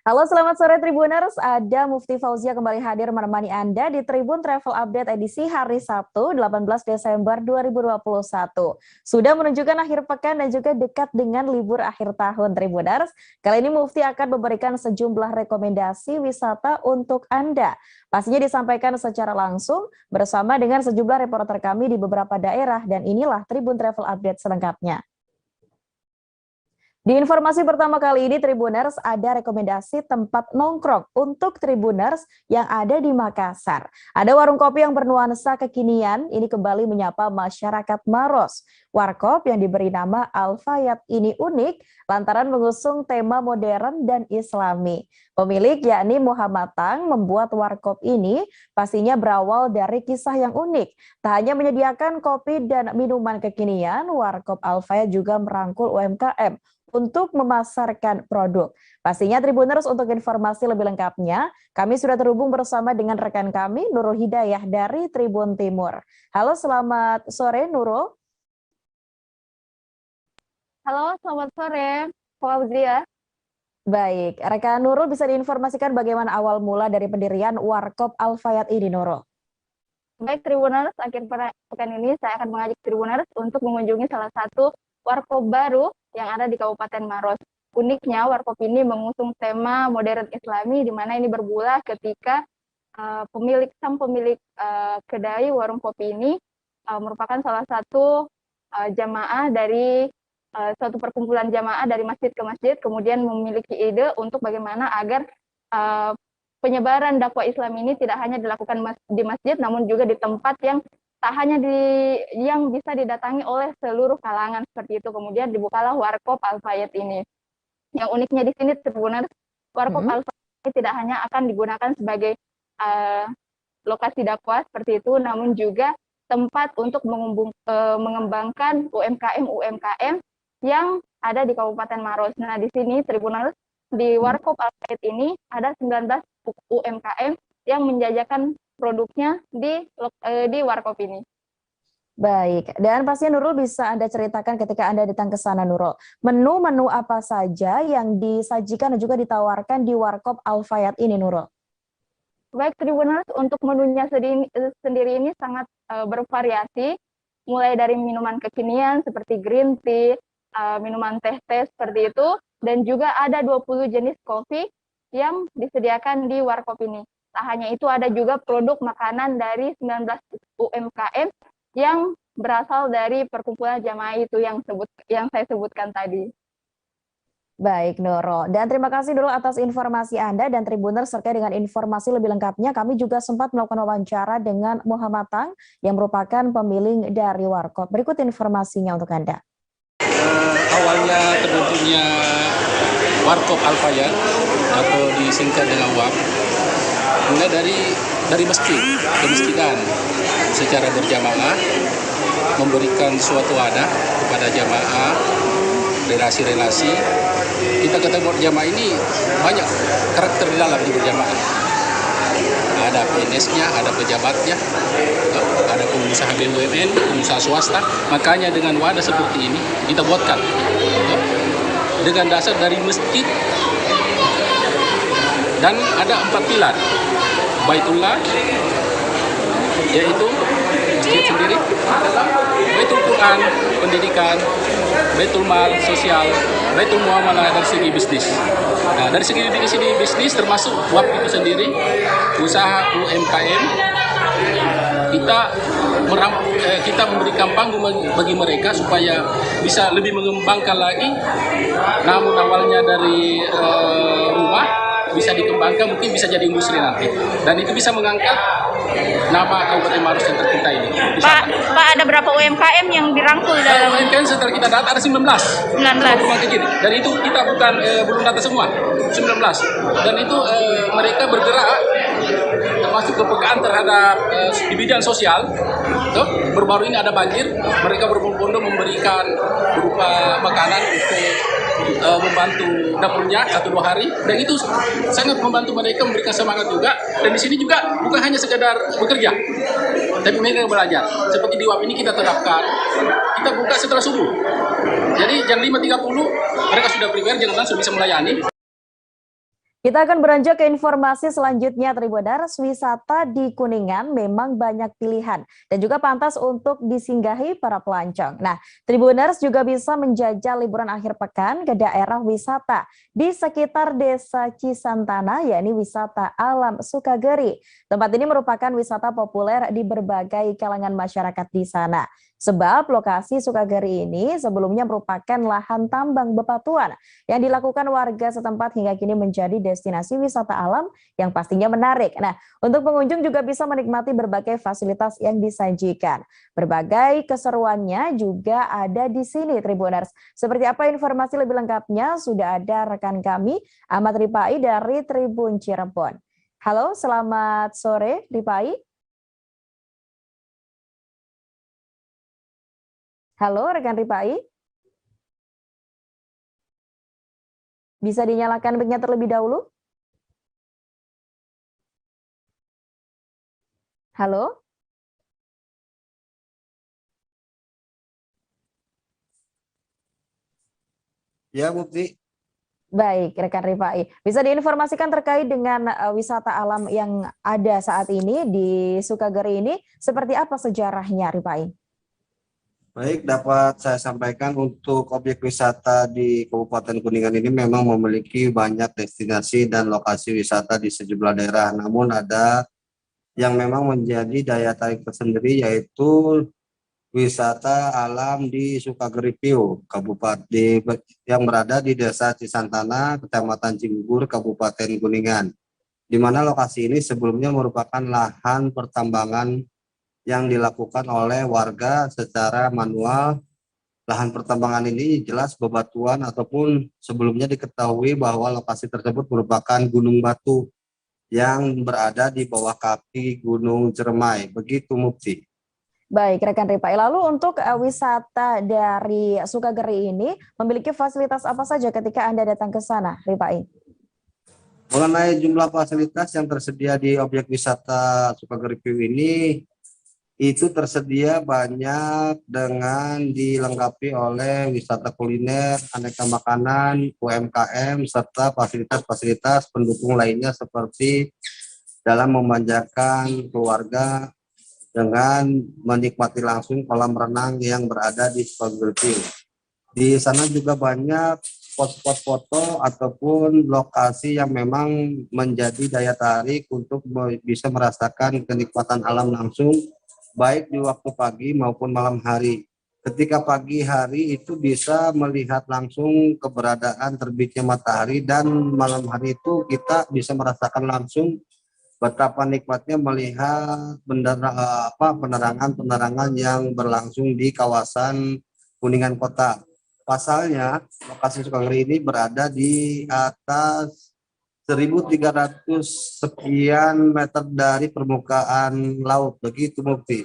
Halo, selamat sore Tribuners. Ada Mufti Fauzia kembali hadir menemani Anda di Tribun Travel Update edisi hari Sabtu, 18 Desember 2021. Sudah menunjukkan akhir pekan dan juga dekat dengan libur akhir tahun Tribuners. Kali ini Mufti akan memberikan sejumlah rekomendasi wisata untuk Anda. Pastinya disampaikan secara langsung bersama dengan sejumlah reporter kami di beberapa daerah, dan inilah Tribun Travel Update selengkapnya. Di informasi pertama kali ini, Tribuners, ada rekomendasi tempat nongkrong untuk Tribuners yang ada di Makassar. Ada warung kopi yang bernuansa kekinian, ini kembali menyapa masyarakat Maros. Warkop yang diberi nama Al-Fayat ini unik lantaran mengusung tema modern dan islami. Pemilik yakni Muhammad Tang membuat warkop ini pastinya berawal dari kisah yang unik. Tak hanya menyediakan kopi dan minuman kekinian, warkop Al-Fayat juga merangkul UMKM untuk memasarkan produk. Pastinya Tribuners, untuk informasi lebih lengkapnya, kami sudah terhubung bersama dengan rekan kami, Nurul Hidayah dari Tribun Timur. Halo, selamat sore Nurul. Halo, selamat sore, Fauzia. Baik, rekan Nurul bisa diinformasikan bagaimana awal mula dari pendirian Warkop Al-Fayat ini, Nurul? Baik, Tribuners, akhir pekan ini saya akan mengajak Tribuners untuk mengunjungi salah satu warkop baru yang ada di Kabupaten Maros. Uniknya, warkop ini mengusung tema modern islami, di mana ini bermula ketika sang pemilik kedai warung kopi ini merupakan salah satu jamaah dari suatu perkumpulan jamaah dari masjid ke masjid, kemudian memiliki ide untuk bagaimana agar penyebaran dakwah Islam ini tidak hanya dilakukan di masjid, namun juga di tempat yang tak hanya yang bisa didatangi oleh seluruh kalangan seperti itu. Kemudian dibukalah warkop Al-Fayat ini. Yang uniknya di sini, Tribuners, warkop Al-Fayat ini tidak hanya akan digunakan sebagai lokasi dakwah seperti itu, namun juga tempat untuk mengembangkan UMKM yang ada di Kabupaten Maros. Nah, di sini Tribuners, di warkop Al-Fayat ini ada 19 UMKM yang menjajakan produknya di warkop ini. Baik, dan pastinya Nurul bisa Anda ceritakan ketika Anda datang ke sana, Nurul. Menu-menu apa saja yang disajikan dan juga ditawarkan di Warkop Al-Fayat ini, Nurul? Baik, Tribuners, untuk menunya sendiri ini sangat bervariasi, mulai dari minuman kekinian seperti green tea, minuman teh-teh seperti itu, dan juga ada 20 jenis kopi yang disediakan di warkop ini. Tak hanya itu, ada juga produk makanan dari 19 UMKM yang berasal dari perkumpulan jamaah itu yang saya sebutkan tadi. Baik, Nurul. Dan terima kasih dulu atas informasi Anda, dan Tribuners, terkait dengan informasi lebih lengkapnya, kami juga sempat melakukan wawancara dengan Muhammad Tang yang merupakan pemilik dari warkop. Berikut informasinya untuk Anda. Awalnya terbentuknya Warkop Al-Fayat atau disingkat dengan WAF mulai dari masjid, kemesjidan secara berjamaah, memberikan suatu wadah kepada jamaah, relasi-relasi. Kita ketemu jamaah ini banyak karakter di dalam berjamaah. Ada PNS-nya, ada pejabatnya, ada pengusaha BUMN, pengusaha swasta. Makanya dengan wadah seperti ini kita buatkan dengan dasar dari masjid, dan ada 4 pilar. Baitullah, yaitu masjid sendiri, Baitul Quran, pendidikan, Baitul Mal, sosial, Baitul Muamalah dari segi bisnis. Nah, dari segi bisnis termasuk WAF itu sendiri, usaha UMKM, kita memberikan panggung bagi mereka supaya bisa lebih mengembangkan lagi. Namun awalnya dari rumah bisa dikembangkan, mungkin bisa jadi industri nanti, dan itu bisa mengangkat nama Kabupaten Maros yang tercinta ini. Pak, ada berapa UMKM yang dirangkul dalam UMKM setelah kita data ada 19 rumah kecil, dan itu kita belum data semua 19, dan itu mereka bergerak termasuk kepekaan terhadap di bidang sosial. Baru-baru ini ada banjir, mereka berbondong-bondong memberikan berupa makanan untuk membantu dapurnya 1-2 hari, dan itu sangat membantu mereka, memberikan semangat juga. Dan di sini juga bukan hanya sekedar bekerja, tapi mereka belajar. Seperti di WAP ini kita terapkan, kita buka setelah subuh. Jadi jam 5.30 mereka sudah prepare, jam 6 sudah bisa melayani. Kita akan beranjak ke informasi selanjutnya, Tribuners. Wisata di Kuningan memang banyak pilihan dan juga pantas untuk disinggahi para pelancong. Nah, Tribuners juga bisa menjajal liburan akhir pekan ke daerah wisata di sekitar Desa Cisantana, yakni wisata alam Sukageri. Tempat ini merupakan wisata populer di berbagai kalangan masyarakat di sana. Sebab lokasi Sukageri ini sebelumnya merupakan lahan tambang bebatuan yang dilakukan warga setempat hingga kini menjadi destinasi wisata alam yang pastinya menarik. Nah, untuk pengunjung juga bisa menikmati berbagai fasilitas yang disajikan. Berbagai keseruannya juga ada di sini, Tribuners. Seperti apa informasi lebih lengkapnya? Sudah ada rekan kami, Ahmad Ripai dari Tribun Cirebon. Halo, selamat sore, Ripai. Halo, rekan Ripai. Bisa dinyalakan mic-nya terlebih dahulu? Halo? Ya, Bukti. Baik, rekan Ripai. Bisa diinformasikan terkait dengan wisata alam yang ada saat ini di Sukageri ini, seperti apa sejarahnya, Ripai? Baik, dapat saya sampaikan untuk objek wisata di Kabupaten Kuningan ini memang memiliki banyak destinasi dan lokasi wisata di sejumlah daerah. Namun ada yang memang menjadi daya tarik tersendiri, yaitu wisata alam di Sukageri Piu, Kabupaten yang berada di Desa Cisantana, Kecamatan Cigugur, Kabupaten Kuningan. Di mana lokasi ini sebelumnya merupakan lahan pertambangan yang dilakukan oleh warga secara manual. Lahan pertambangan ini jelas bebatuan ataupun sebelumnya diketahui bahwa lokasi tersebut merupakan gunung batu yang berada di bawah kaki Gunung Cermai. Begitu, Mufti. Baik, rekan Ripai. Lalu untuk wisata dari Sukageri ini memiliki fasilitas apa saja ketika Anda datang ke sana, Ripai? Mengenai jumlah fasilitas yang tersedia di objek wisata Sukageri Piu ini, itu tersedia banyak dengan dilengkapi oleh wisata kuliner, aneka makanan, UMKM, serta fasilitas-fasilitas pendukung lainnya seperti dalam memanjakan keluarga dengan menikmati langsung kolam renang yang berada di Sukageri. Di sana juga banyak spot-spot foto ataupun lokasi yang memang menjadi daya tarik untuk bisa merasakan kenikmatan alam langsung, baik di waktu pagi maupun malam hari. Ketika pagi hari itu bisa melihat langsung keberadaan terbitnya matahari, dan malam hari itu kita bisa merasakan langsung betapa nikmatnya melihat penerangan-penerangan yang berlangsung di kawasan Kuningan Kota. Pasalnya, lokasi Sukageri ini berada di atas 1.300 sekian meter dari permukaan laut. Begitu, Mufti.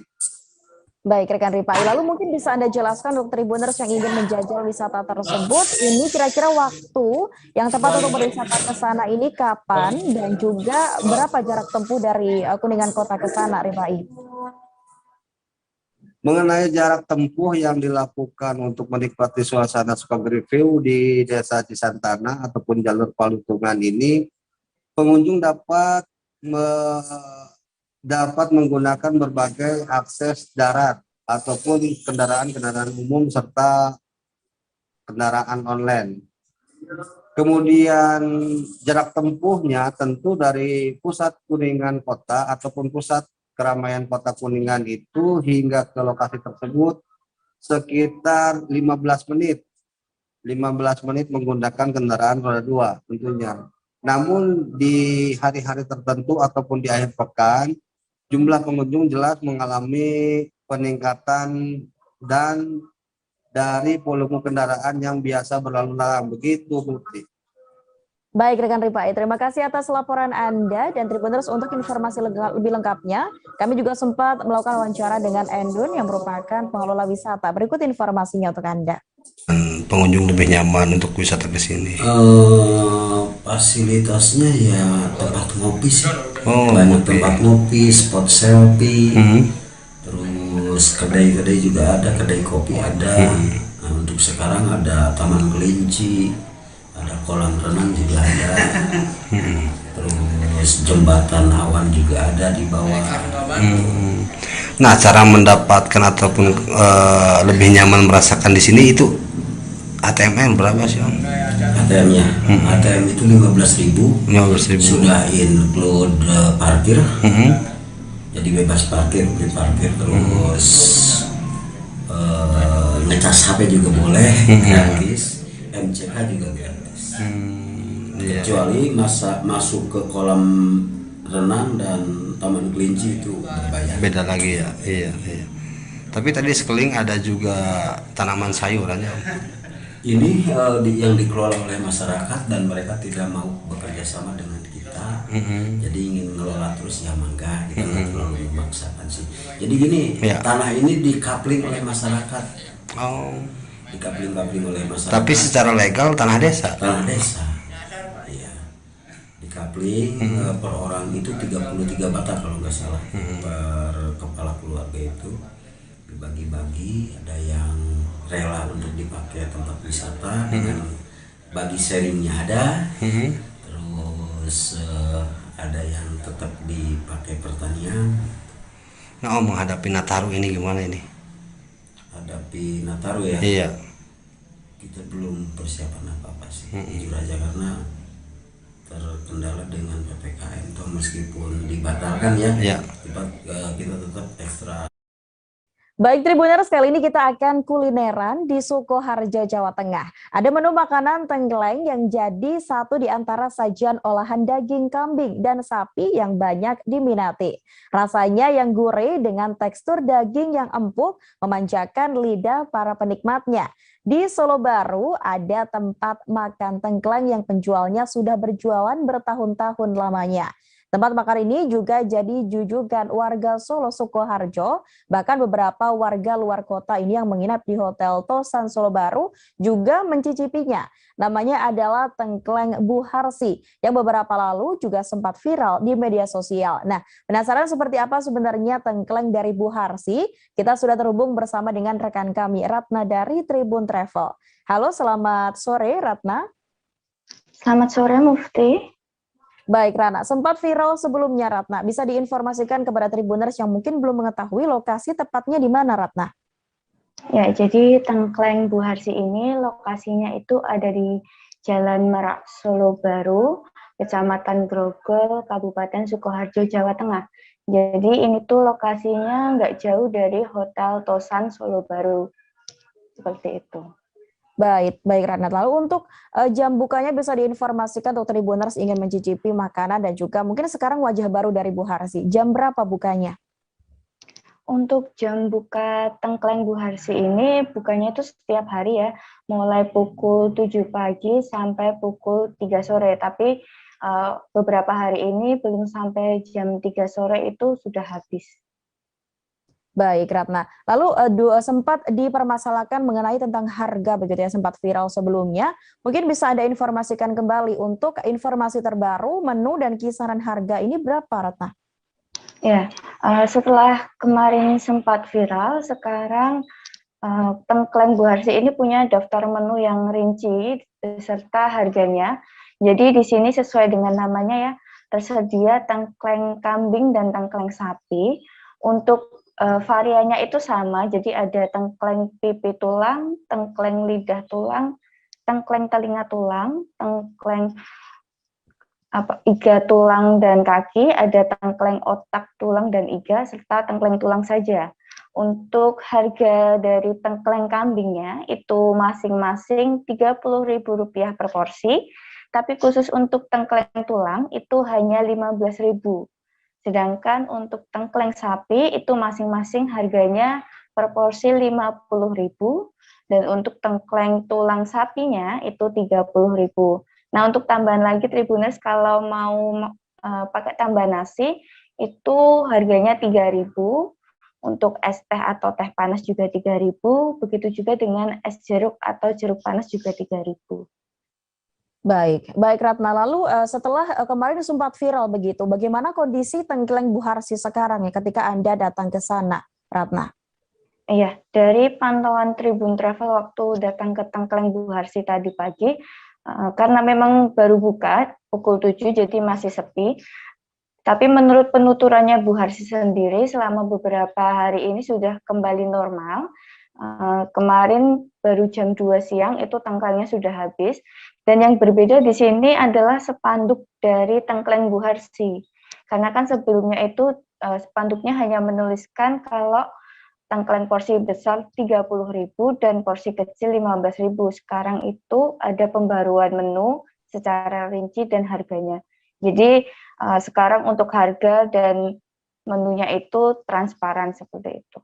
Baik, rekan Ripai. Lalu mungkin bisa Anda jelaskan untuk Tribuners yang ingin menjajal wisata tersebut, ini kira-kira waktu yang tepat untuk berwisata ke sana ini kapan dan juga berapa jarak tempuh dari Kuningan Kota ke sana, Ripai? Mengenai jarak tempuh yang dilakukan untuk menikmati suasana Sukageri View di Desa Cisantana ataupun jalur Palutungan ini, pengunjung dapat menggunakan berbagai akses darat ataupun kendaraan-kendaraan umum serta kendaraan online. Kemudian jarak tempuhnya tentu dari pusat Kuningan Kota ataupun pusat keramaian Kota Kuningan itu hingga ke lokasi tersebut sekitar 15 menit. 15 menit menggunakan kendaraan roda 2 tentunya. Namun di hari-hari tertentu ataupun di akhir pekan, jumlah pengunjung jelas mengalami peningkatan dan dari volume kendaraan yang biasa berlalu lalang. Begitu, Bukti. Baik, rekan Ripai, terima kasih atas laporan Anda, dan Tribuners untuk informasi lebih lengkapnya. Kami juga sempat melakukan wawancara dengan Endun yang merupakan pengelola wisata. Berikut informasinya untuk Anda. Pengunjung lebih nyaman untuk wisata ke sini? Fasilitasnya ya tempat ngopi sih. Banyak tempat ngopi, spot selfie, terus kedai-kedai juga ada, kedai kopi ada. Nah, untuk sekarang ada Taman Kelinci, ada kolam renang juga ada. Terus jembatan awan juga ada di bawah. Nah, cara mendapatkan ataupun lebih nyaman merasakan di sini itu ATM berapa sih, Om? ATM-nya, ATM itu 15.000. 15.000. Sudah include parkir. Jadi bebas parkir, free parkir, terus ngecas HP juga boleh, gratis. MCK juga gratis. Kecuali masuk ke kolam renang dan taman kelinci itu berbayar. Beda lagi ya. Iya. Tapi tadi sekeliling ada juga tanaman sayurannya, Om. Ini yang dikelola oleh masyarakat dan mereka tidak mau bekerja sama dengan kita. Jadi ingin ngelola terus ya mangga, kita nggak terlalu memaksakan sih. Jadi gini, tanah ini dikapling oleh masyarakat. Oh. Dikapling oleh masyarakat. Tapi secara legal tanah desa. Tanah desa. Iya. Dikapling per orang itu 33 bata kalau nggak salah. Per kepala keluarga itu dibagi-bagi, ada yang rela untuk dipakai tempat wisata dengan bagi sharingnya ada, terus ada yang tetap dipakai pertanian. Nah, Om, menghadapi Nataru ini gimana ini? Hadapi Nataru ya. Iya. Kita belum persiapan apa-apa sih, jujur aja, karena terkendala dengan PPKM toh meskipun dibatalkan ya. Kita tetap ekstra. Baik Tribuners, kali ini kita akan kulineran di Sukoharjo, Jawa Tengah. Ada menu makanan tengkleng yang jadi satu di antara sajian olahan daging kambing dan sapi yang banyak diminati. Rasanya yang gurih dengan tekstur daging yang empuk memanjakan lidah para penikmatnya. Di Solo Baru ada tempat makan tengkleng yang penjualnya sudah berjualan bertahun-tahun lamanya. Tempat makan ini juga jadi jujukan warga Solo Sukoharjo, bahkan beberapa warga luar kota ini yang menginap di Hotel Tosan Solo Baru juga mencicipinya. Namanya adalah tengkleng Bu Harsi, yang beberapa lalu juga sempat viral di media sosial. Nah, penasaran seperti apa sebenarnya tengkleng dari Bu Harsi? Kita sudah terhubung bersama dengan rekan kami, Ratna dari Tribun Travel. Halo, selamat sore Ratna. Selamat sore Mufti. Baik Rana, sempat viral sebelumnya Ratna. Bisa diinformasikan kepada Tribuners yang mungkin belum mengetahui lokasi tepatnya di mana Ratna? Ya, jadi tengkleng Bu Harsi ini lokasinya itu ada di Jalan Merak Solo Baru, Kecamatan Grogol, Kabupaten Sukoharjo, Jawa Tengah. Jadi ini tuh lokasinya nggak jauh dari Hotel Tosan Solo Baru. Seperti itu. Baik Rana. Lalu untuk jam bukanya bisa diinformasikan untuk Tribuners ingin mencicipi makanan dan juga mungkin sekarang wajah baru dari Bu Harsi. Jam berapa bukanya? Untuk jam buka tengkleng Bu Harsi ini bukanya itu setiap hari ya, mulai pukul 7 pagi sampai pukul 3 sore. Tapi beberapa hari ini belum sampai jam 3 sore itu sudah habis. Baik Ratna, lalu sempat dipermasalahkan mengenai tentang harga begitu ya, sempat viral sebelumnya. Mungkin bisa Anda informasikan kembali untuk informasi terbaru, menu dan kisaran harga ini berapa Ratna? Ya, setelah kemarin sempat viral, sekarang tengkleng Bu Harsi ini punya daftar menu yang rinci beserta harganya. Jadi di sini sesuai dengan namanya ya, tersedia tengkleng kambing dan tengkleng sapi. Untuk variannya itu sama, jadi ada tengkleng pipi tulang, tengkleng lidah tulang, tengkleng telinga tulang, tengkleng iga tulang dan kaki, ada tengkleng otak tulang dan iga, serta tengkleng tulang saja. Untuk harga dari tengkleng kambingnya itu masing-masing Rp30.000 per porsi, tapi khusus untuk tengkleng tulang itu hanya Rp15.000. Sedangkan untuk tengkleng sapi itu masing-masing harganya per porsi Rp50.000 dan untuk tengkleng tulang sapinya itu Rp30.000. Nah, untuk tambahan lagi Tribuners kalau mau pakai tambah nasi itu harganya Rp3.000. Untuk es teh atau teh panas juga Rp3.000. Begitu juga dengan es jeruk atau jeruk panas juga Rp3.000. Baik Ratna. Lalu setelah kemarin sempat viral begitu, bagaimana kondisi tengkleng Bu Harsi sekarang ya ketika Anda datang ke sana, Ratna? Iya, dari pantauan Tribun Travel waktu datang ke tengkleng Bu Harsi tadi pagi, karena memang baru buka pukul 7 jadi masih sepi. Tapi menurut penuturannya Bu Harsi sendiri selama beberapa hari ini sudah kembali normal. Kemarin baru jam 2 siang itu tangkalnya sudah habis. Dan yang berbeda di sini adalah spanduk dari tengkleng Bu Harsi. Karena kan sebelumnya itu spanduknya hanya menuliskan kalau tengkleng porsi besar 30.000 dan porsi kecil 15.000. Sekarang itu ada pembaruan menu secara rinci dan harganya. Jadi sekarang untuk harga dan menunya itu transparan seperti itu.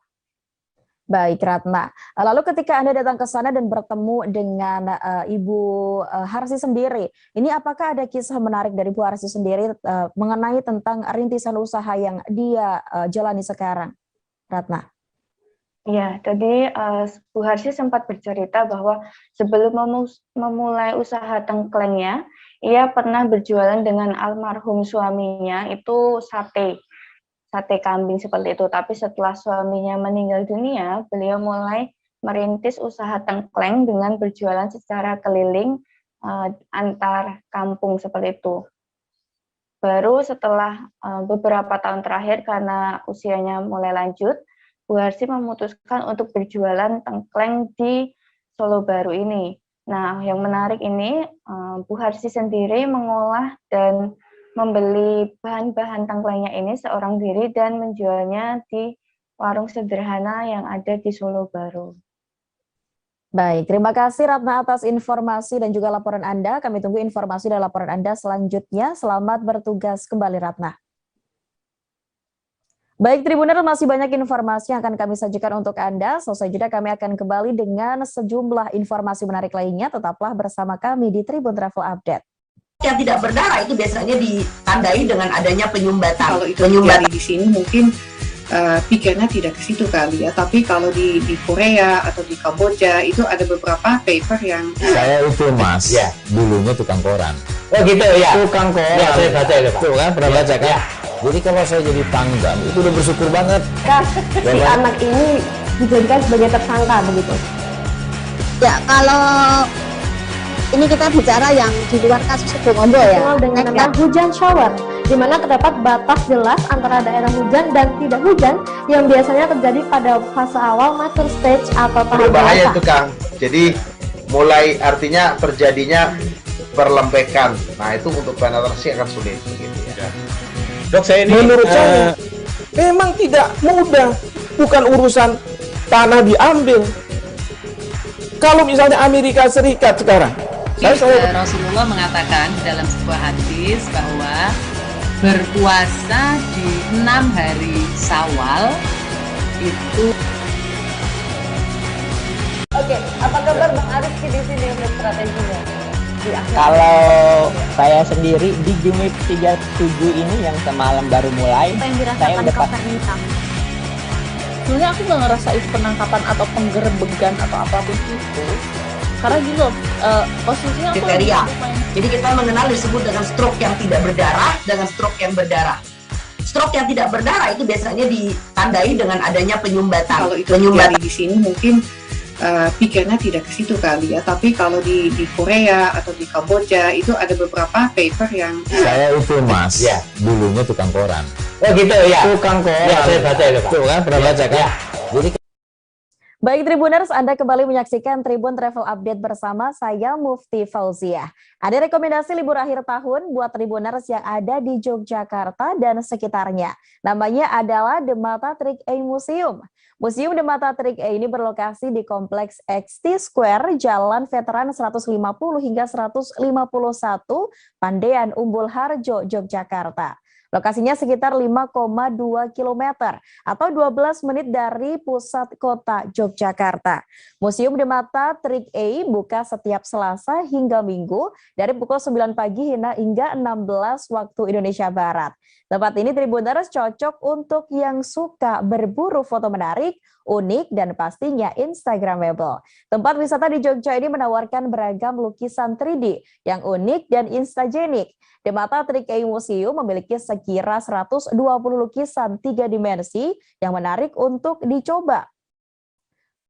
Baik, Ratna. Lalu ketika Anda datang ke sana dan bertemu dengan Ibu Harsi sendiri, ini apakah ada kisah menarik dari Bu Harsi sendiri mengenai tentang rintisan usaha yang dia jalani sekarang, Ratna? Ya, tadi Bu Harsi sempat bercerita bahwa sebelum memulai usaha tengklengnya, ia pernah berjualan dengan almarhum suaminya itu sate kambing seperti itu. Tapi setelah suaminya meninggal dunia, beliau mulai merintis usaha tengkleng dengan berjualan secara keliling antar kampung seperti itu. Baru setelah beberapa tahun terakhir karena usianya mulai lanjut, Bu Harsi memutuskan untuk berjualan tengkleng di Solo Baru ini. Nah, yang menarik ini Bu Harsi sendiri mengolah dan membeli bahan-bahan tengklengnya ini seorang diri dan menjualnya di warung sederhana yang ada di Solo Baru. Baik, terima kasih Ratna atas informasi dan juga laporan Anda. Kami tunggu informasi dan laporan Anda selanjutnya. Selamat bertugas kembali, Ratna. Baik, Tribuner, masih banyak informasi yang akan kami sajikan untuk Anda. Selesai jeda kami akan kembali dengan sejumlah informasi menarik lainnya. Tetaplah bersama kami di Tribun Travel Update. Yang tidak berdarah itu biasanya ditandai dengan adanya penyumbatan. Kalau itu terjadi di sini mungkin pikirnya tidak ke situ kali ya. Tapi kalau di Korea atau di Kamboja itu ada beberapa paper yang saya itu Mas, ya, dulunya tukang koran. Oh gitu ya. Tukang koran. Ya, saya baca itu Pak. Tuh kan pernah baca kan? Ya. Jadi kalau saya jadi pangdam itu udah bersyukur banget. Si anak ini dijadikan sebagai tersangka begitu. Ya, kalau ini kita bicara yang di luar kasus Situbondo ya. Dengan nama hujan shower, di mana terdapat batas jelas antara daerah hujan dan tidak hujan yang biasanya terjadi pada fase awal mature stage atau tahap berbahaya itu Kang. Jadi mulai artinya terjadinya perlembekan. Nah itu untuk penetrasi akan sulit begitu ya. Dok, saya ini menurut saya memang tidak mudah, bukan urusan tanah diambil. Kalau misalnya Amerika Serikat sekarang, Rasulullah mengatakan dalam sebuah hadis bahwa berpuasa di 6 hari Syawal itu. Oke, apa kabar Bang Arifki di sini untuk strateginya? Kalau saya sendiri di Jumip 37 ini yang semalam baru mulai, saya udah pasti. Sebenarnya aku nggak ngerasa itu penangkapan atau penggerbegan atau apapun itu. Karena gini loh, posisinya aku kriteria. Jadi kita mengenal disebut dengan stroke yang tidak berdarah dengan stroke yang berdarah. Stroke yang tidak berdarah itu biasanya ditandai dengan adanya penyumbatan. Kalau itu terjadi di sini mungkin pikirnya tidak ke situ kali ya. Tapi kalau di Korea atau di Kamboja itu ada beberapa paper yang saya itu Mas, ya, dulunya tukang koran. Oh gitu ya. Tukang koran. Ya, saya baca itu Pak. Tuh kan pernah baca kan? Ya. Jadi Baik Tribuners, Anda kembali menyaksikan Tribun Travel Update bersama saya Mufti Fauziah. Ada rekomendasi libur akhir tahun buat Tribuners yang ada di Yogyakarta dan sekitarnya. Namanya adalah The Mata Trik A Museum. Museum The Mata Trik A ini berlokasi di Kompleks XT Square, Jalan Veteran 150 hingga 151, Pandean, Umbul Harjo, Yogyakarta. Lokasinya sekitar 5,2 km atau 12 menit dari pusat kota Yogyakarta. Museum The Mata Trik A buka setiap Selasa hingga Minggu dari pukul 9 pagi hingga 16 waktu Indonesia Barat. Tempat ini Tribuners cocok untuk yang suka berburu foto menarik, unik, dan pastinya Instagramable. Tempat wisata di Jogja ini menawarkan beragam lukisan 3D yang unik dan instagenik. The Mata Trik A Museum memiliki sekira 120 lukisan 3 dimensi yang menarik untuk dicoba.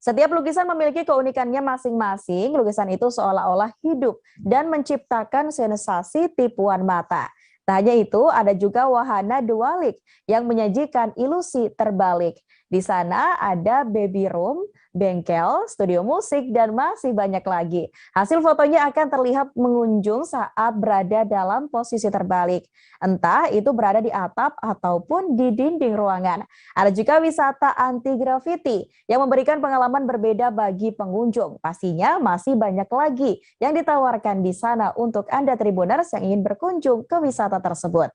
Setiap lukisan memiliki keunikannya masing-masing. Lukisan itu seolah-olah hidup dan menciptakan sensasi tipuan mata. Tak hanya itu, ada juga wahana dualik yang menyajikan ilusi terbalik. Di sana ada baby room, bengkel, studio musik, dan masih banyak lagi. Hasil fotonya akan terlihat mengunjung saat berada dalam posisi terbalik. Entah itu berada di atap ataupun di dinding ruangan. Ada juga wisata anti graffiti yang memberikan pengalaman berbeda bagi pengunjung. Pastinya masih banyak lagi yang ditawarkan di sana untuk Anda Tribuners yang ingin berkunjung ke wisata tersebut.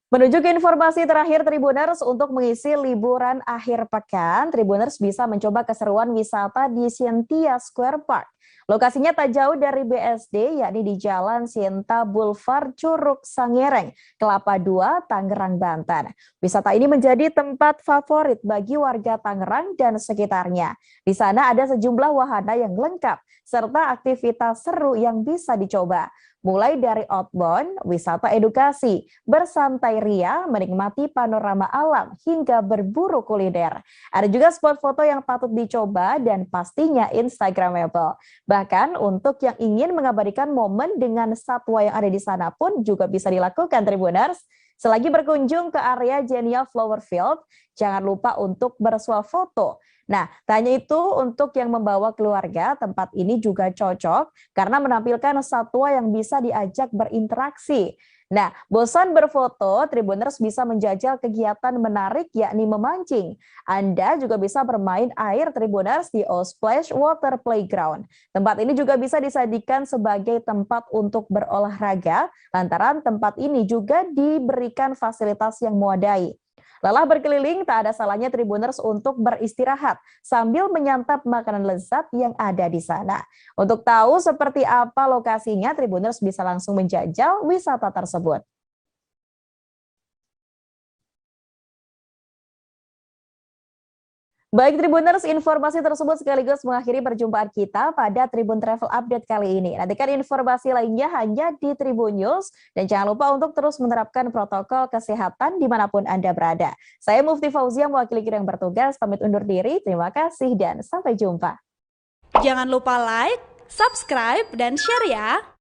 Menuju ke informasi terakhir Tribuners, untuk mengisi liburan akhir pekan, Tribuners bisa mencoba keseruan wisata di Sintia Square Park. Lokasinya tak jauh dari BSD, yakni di Jalan Sinta Boulevard Curug Sangereng, Kelapa II, Tangerang, Banten. Wisata ini menjadi tempat favorit bagi warga Tangerang dan sekitarnya. Di sana ada sejumlah wahana yang lengkap, serta aktivitas seru yang bisa dicoba. Mulai dari outbound, wisata edukasi, bersantai ria, menikmati panorama alam, hingga berburu kuliner. Ada juga spot foto yang patut dicoba dan pastinya Instagramable. Bahkan untuk yang ingin mengabadikan momen dengan satwa yang ada di sana pun juga bisa dilakukan Tribuners. Selagi berkunjung ke area Genial Flower Field, jangan lupa untuk bersuah foto. Nah, tak hanya itu, untuk yang membawa keluarga, tempat ini juga cocok karena menampilkan satwa yang bisa diajak berinteraksi. Nah, bosan berfoto, Tribuners bisa menjajal kegiatan menarik yakni memancing. Anda juga bisa bermain air Tribuners di Splash Water Playground. Tempat ini juga bisa disajikan sebagai tempat untuk berolahraga, lantaran tempat ini juga diberikan fasilitas yang memadai. Lelah berkeliling, tak ada salahnya Tribuners untuk beristirahat sambil menyantap makanan lezat yang ada di sana. Untuk tahu seperti apa lokasinya, Tribuners bisa langsung menjajal wisata tersebut. Baik Tribuners, informasi tersebut sekaligus mengakhiri perjumpaan kita pada Tribun Travel Update kali ini. Nantikan informasi lainnya hanya di Tribun News. Dan jangan lupa untuk terus menerapkan protokol kesehatan dimanapun Anda berada. Saya Mufti Fauzia, mewakili kru yang bertugas, pamit undur diri. Terima kasih dan sampai jumpa. Jangan lupa like, subscribe, dan share ya.